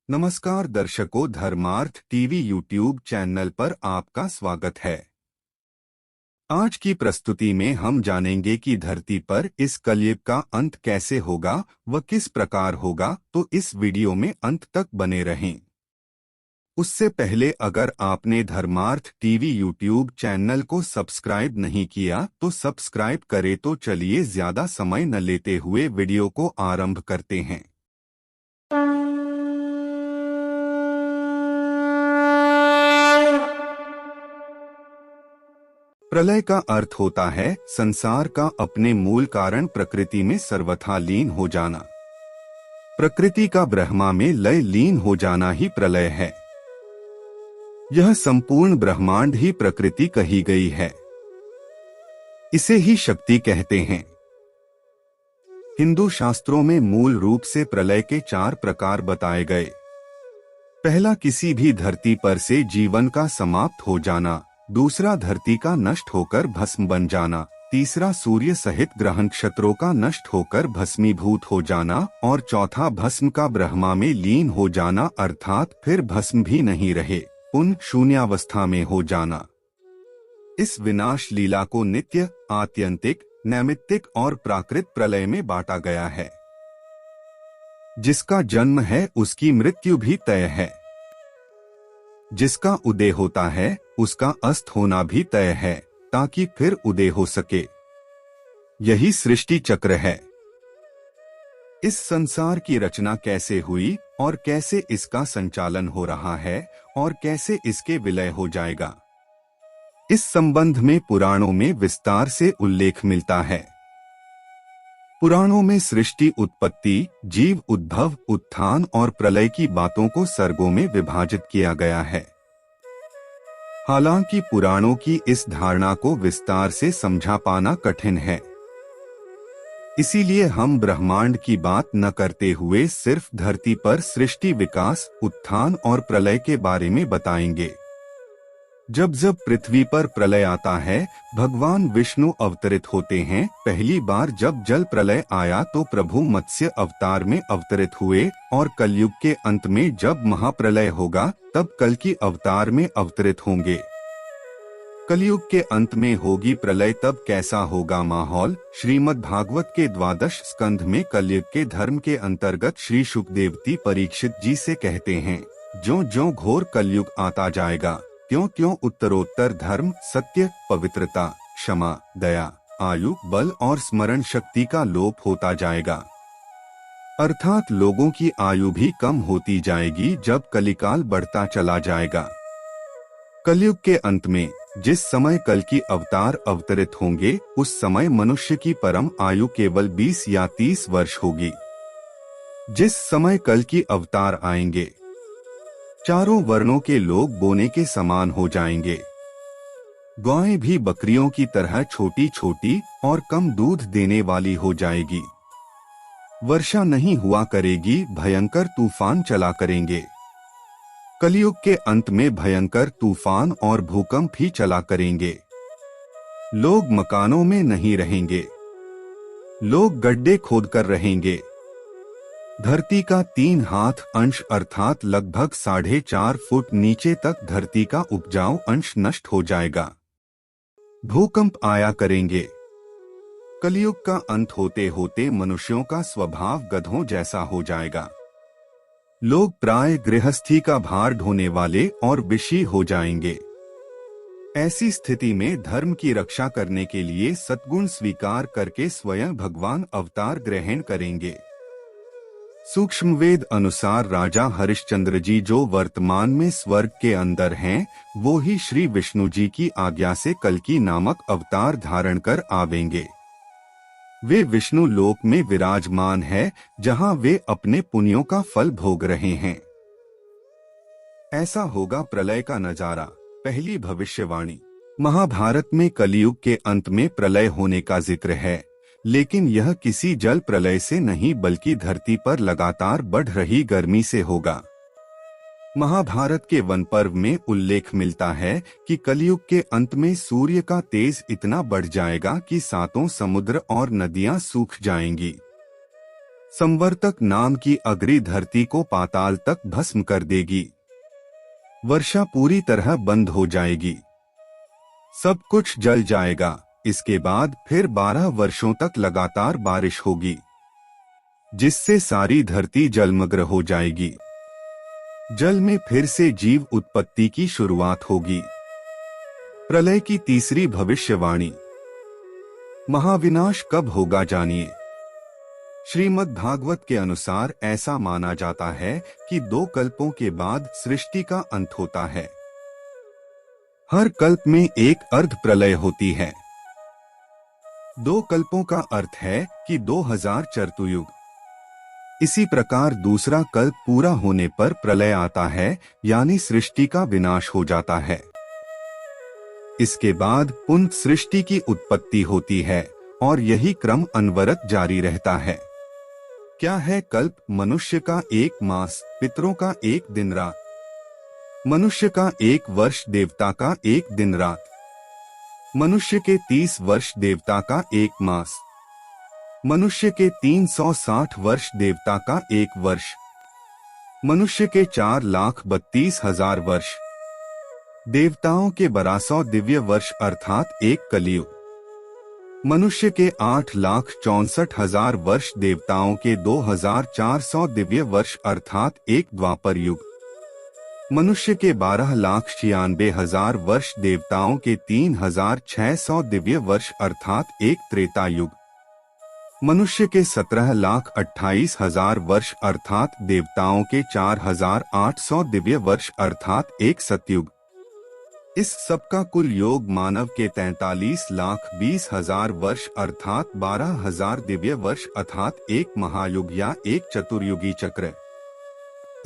नमस्कार दर्शकों, धर्मार्थ टीवी यूट्यूब चैनल पर आपका स्वागत है। आज की प्रस्तुति में हम जानेंगे कि धरती पर इस कलयुग का अंत कैसे होगा व किस प्रकार होगा, तो इस वीडियो में अंत तक बने रहें। उससे पहले अगर आपने धर्मार्थ टीवी यूट्यूब चैनल को सब्सक्राइब नहीं किया तो सब्सक्राइब करें। तो चलिए ज्यादा समय न लेते हुए वीडियो को आरंभ करते हैं। प्रलय का अर्थ होता है संसार का अपने मूल कारण प्रकृति में सर्वथा लीन हो जाना। प्रकृति का ब्रह्मा में लय लीन हो जाना ही प्रलय है। यह संपूर्ण ब्रह्मांड ही प्रकृति कही गई है। इसे ही शक्ति कहते हैं। हिंदू शास्त्रों में मूल रूप से प्रलय के 4 प्रकार बताए गए। पहला, किसी भी धरती पर से जीवन का समाप्त हो जाना। दूसरा, धरती का नष्ट होकर भस्म बन जाना। तीसरा, सूर्य सहित ग्रह नक्षत्रों का नष्ट होकर भस्मीभूत हो जाना। और चौथा, भस्म का ब्रह्मा में लीन हो जाना, अर्थात फिर भस्म भी नहीं रहे, पुनः शून्यावस्था में हो जाना। इस विनाश लीला को नित्य, आत्यंतिक, नैमित्तिक और प्राकृत प्रलय में बांटा गया है। जिसका जन्म है उसकी मृत्यु भी तय है। जिसका उदय होता है उसका अस्त होना भी तय है, ताकि फिर उदय हो सके। यही सृष्टि चक्र है। इस संसार की रचना कैसे हुई और कैसे इसका संचालन हो रहा है और कैसे इसके विलय हो जाएगा, इस संबंध में पुराणों में विस्तार से उल्लेख मिलता है। पुराणों में सृष्टि उत्पत्ति, जीव उद्भव, उत्थान और प्रलय की बातों को सर्गों में विभाजित किया गया है। हालांकि पुराणों की इस धारणा को विस्तार से समझा पाना कठिन है। इसीलिए हम ब्रह्मांड की बात न करते हुए सिर्फ धरती पर सृष्टि, विकास, उत्थान और प्रलय के बारे में बताएंगे। जब जब पृथ्वी पर प्रलय आता है, भगवान विष्णु अवतरित होते हैं। पहली बार जब जल प्रलय आया तो प्रभु मत्स्य अवतार में अवतरित हुए, और कलयुग के अंत में जब महाप्रलय होगा तब कल्कि अवतार में अवतरित होंगे। कलयुग के अंत में होगी प्रलय, तब कैसा होगा माहौल। श्रीमद् भागवत के 12 स्कंध में कलयुग के धर्म के अंतर्गत श्री शुकदेवती परीक्षित जी से कहते हैं, ज्यों ज्यों घोर कलयुग आता जाएगा त्यों त्यों उत्तरोत्तर धर्म, सत्य, पवित्रता, क्षमा, दया, आयु, बल और स्मरण शक्ति का लोप होता जाएगा। अर्थात लोगों की आयु भी कम होती जाएगी जब कलिकाल बढ़ता चला जाएगा। कलयुग के अंत में जिस समय कल्कि अवतार अवतरित होंगे, उस समय मनुष्य की परम आयु केवल 20 या 30 वर्ष होगी। जिस समय कल्कि अवतार आएंगे, चारों वर्णों के लोग बोने के समान हो जाएंगे। गायें भी बकरियों की तरह छोटी छोटी और कम दूध देने वाली हो जाएगी। वर्षा नहीं हुआ करेगी, भयंकर तूफान चला करेंगे। कलयुग के अंत में भयंकर तूफान और भूकंप ही चला करेंगे। लोग मकानों में नहीं रहेंगे, लोग गड्ढे खोदकर रहेंगे। धरती का 3 हाथ अंश अर्थात लगभग 4.5 फुट नीचे तक धरती का उपजाऊ अंश नष्ट हो जाएगा। भूकंप आया करेंगे। कलयुग का अंत होते होते मनुष्यों का स्वभाव गधों जैसा हो जाएगा। लोग प्राय गृहस्थी का भार ढोने वाले और विषी हो जाएंगे। ऐसी स्थिति में धर्म की रक्षा करने के लिए सद्गुण स्वीकार करके स्वयं भगवान अवतार ग्रहण करेंगे। सूक्ष्म वेद अनुसार राजा हरिश्चंद्र जी जो वर्तमान में स्वर्ग के अंदर हैं, वो ही श्री विष्णु जी की आज्ञा से कल्कि नामक अवतार धारण कर आवेंगे। वे विष्णु लोक में विराजमान है, जहां वे अपने पुण्यों का फल भोग रहे हैं। ऐसा होगा प्रलय का नजारा। पहली भविष्यवाणी। महाभारत में कलयुग के अंत में प्रलय होने का जिक्र है, लेकिन यह किसी जल प्रलय से नहीं बल्कि धरती पर लगातार बढ़ रही गर्मी से होगा। महाभारत के वन पर्व में उल्लेख मिलता है कि कलयुग के अंत में सूर्य का तेज इतना बढ़ जाएगा कि 7 समुद्र और नदियां सूख जाएंगी। संवर्तक नाम की अग्नि धरती को पाताल तक भस्म कर देगी। वर्षा पूरी तरह बंद हो जाएगी, सब कुछ जल जाएगा। इसके बाद फिर 12 वर्षों तक लगातार बारिश होगी, जिससे सारी धरती जलमग्न हो जाएगी। जल में फिर से जीव उत्पत्ति की शुरुआत होगी। प्रलय की तीसरी भविष्यवाणी। महाविनाश कब होगा जानिए। श्रीमद् भागवत के अनुसार ऐसा माना जाता है कि 2 कल्पों के बाद सृष्टि का अंत होता है। हर कल्प में एक अर्ध प्रलय होती है। 2 कल्पों का अर्थ है कि 2000 चतुर्युग। इसी प्रकार दूसरा कल्प पूरा होने पर प्रलय आता है, यानी सृष्टि का विनाश हो जाता है। इसके बाद पुनः सृष्टि की उत्पत्ति होती है और यही क्रम अनवरत जारी रहता है। क्या है कल्प? मनुष्य का 1 मास, पितरों का 1 दिन रात, मनुष्य का 1 वर्ष, देवता का 1 दिन रात, मनुष्य के 30 वर्ष, देवता का 1 मास, मनुष्य के 360 वर्ष, देवता का 1 वर्ष, मनुष्य के 4,32,000 वर्ष, देवताओं के 1200 दिव्य वर्ष अर्थात 1 कलियुग, मनुष्य के 8,64,000 वर्ष, देवताओं के 2,400 दिव्य वर्ष अर्थात 1 द्वापर युग, मनुष्य के 12,96,000 वर्ष, देवताओं के 3,600 दिव्य वर्ष अर्थात 1 त्रेता युग, मनुष्य के 17,28,000 वर्ष अर्थात देवताओं के 4,800 दिव्य वर्ष अर्थात 1 सतयुग। इस सब का कुल योग मानव के 43,20,000 वर्ष अर्थात 12,000 दिव्य वर्ष अर्थात 1 महायुग या 1 चतुर्युगी चक्र।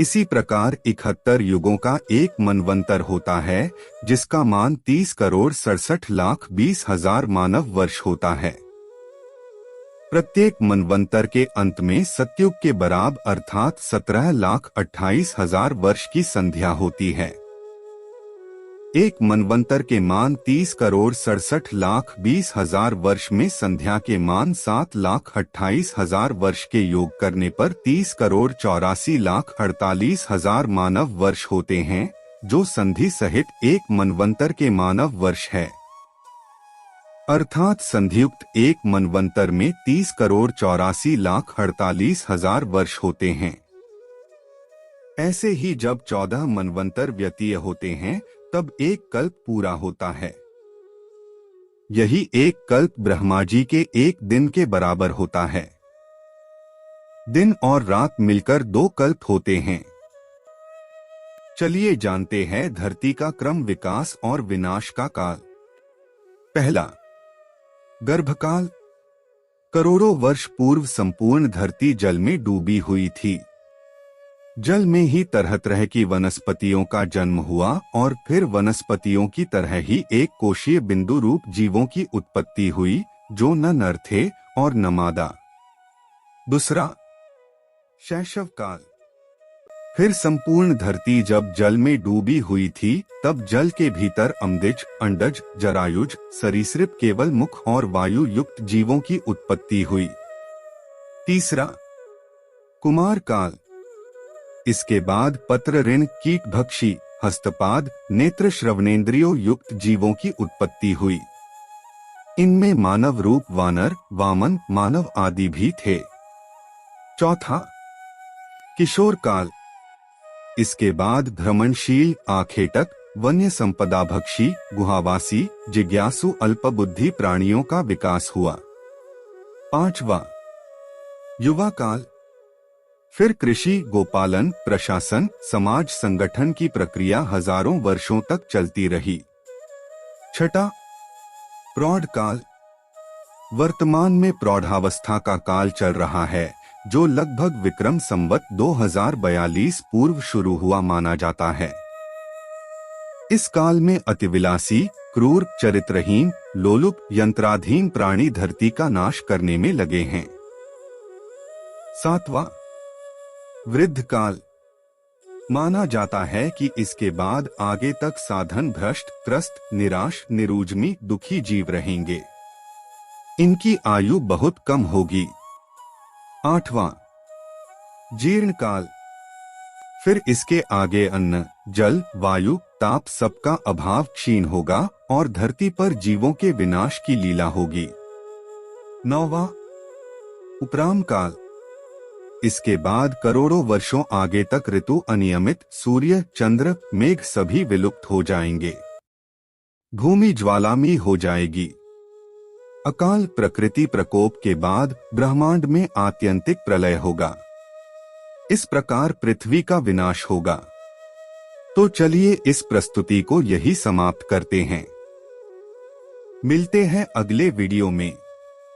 इसी प्रकार 71 युगों का एक मनवंतर होता है, जिसका मान 30,67,20,000 मानव वर्ष होता है। प्रत्येक मनवंतर के अंत में सतयुग के बराबर अर्थात 17,28,000 वर्ष की संध्या होती है। एक मनवंतर के मान 30,67,20,000 वर्ष में संध्या के मान 7,28,000 वर्ष के योग करने पर 30,84,48,000 मानव वर्ष होते हैं, जो संधि सहित एक मनवंतर के मानव वर्ष है। अर्थात संधियुक्त एक मनवंतर में 30,84,48,000 वर्ष होते हैं। ऐसे ही जब 14 मनवंतर व्यतीय होते हैं, तब एक कल्प पूरा होता है। यही एक कल्प ब्रह्मा जी के 1 दिन के बराबर होता है। दिन और रात मिलकर 2 कल्प होते हैं। चलिए जानते हैं धरती का क्रम, विकास और विनाश का काल। पहला, गर्भकाल। करोड़ों वर्ष पूर्व संपूर्ण धरती जल में डूबी हुई थी। जल में ही तरह तरह की वनस्पतियों का जन्म हुआ और फिर वनस्पतियों की तरह ही एक कोशीय बिंदु रूप जीवों की उत्पत्ति हुई, जो न नर थे और न मादा। दूसरा, शैशव काल। फिर संपूर्ण धरती जब जल में डूबी हुई थी, तब जल के भीतर अम्दिज, अंडज, जरायुज, सरीसृप केवल मुख और वायु युक्त जीवों की उत्पत्ति हुई। तीसरा, कुमार काल। इसके बाद पत्र ऋण, कीट भक्षी, हस्तपाद, नेत्र श्रवणेन्द्रियों युक्त जीवों की उत्पत्ति हुई। इनमें मानव रूप वानर, वामन, मानव आदि भी थे। चौथा, किशोर काल। इसके बाद भ्रमणशील, आखेटक, वन्य संपदा भक्षी, गुहावासी, जिज्ञासु अल्पबुद्धि प्राणियों का विकास हुआ। पांचवा, युवा काल। फिर कृषि, गोपालन, प्रशासन, समाज संगठन की प्रक्रिया हजारों वर्षों तक चलती रही। छठा, प्रौढ़ काल। वर्तमान में प्रौढ़ावस्था का काल चल रहा है, जो लगभग विक्रम संवत 2042 पूर्व शुरू हुआ माना जाता है। इस काल में अतिविलासी, क्रूर, चरित्रहीन, लोलुप, यंत्राधीन प्राणी धरती का नाश करने में लगे हैं। सातवां, वृद्ध काल। माना जाता है कि इसके बाद आगे तक साधन भ्रष्ट, त्रस्त, निराश, निरूजमी, दुखी जीव रहेंगे। इनकी आयु बहुत कम होगी। आठवां, जीर्ण काल। फिर इसके आगे अन्न, जल, वायु, ताप सबका अभाव क्षीण होगा और धरती पर जीवों के विनाश की लीला होगी। 9वां उपराम काल। इसके बाद करोड़ों वर्षों आगे तक ऋतु अनियमित, सूर्य, चंद्र, मेघ सभी विलुप्त हो जाएंगे। भूमि ज्वालामयी हो जाएगी। अकाल प्रकृति प्रकोप के बाद ब्रह्मांड में आत्यंतिक प्रलय होगा। इस प्रकार पृथ्वी का विनाश होगा। तो चलिए इस प्रस्तुति को यही समाप्त करते हैं। मिलते हैं अगले वीडियो में।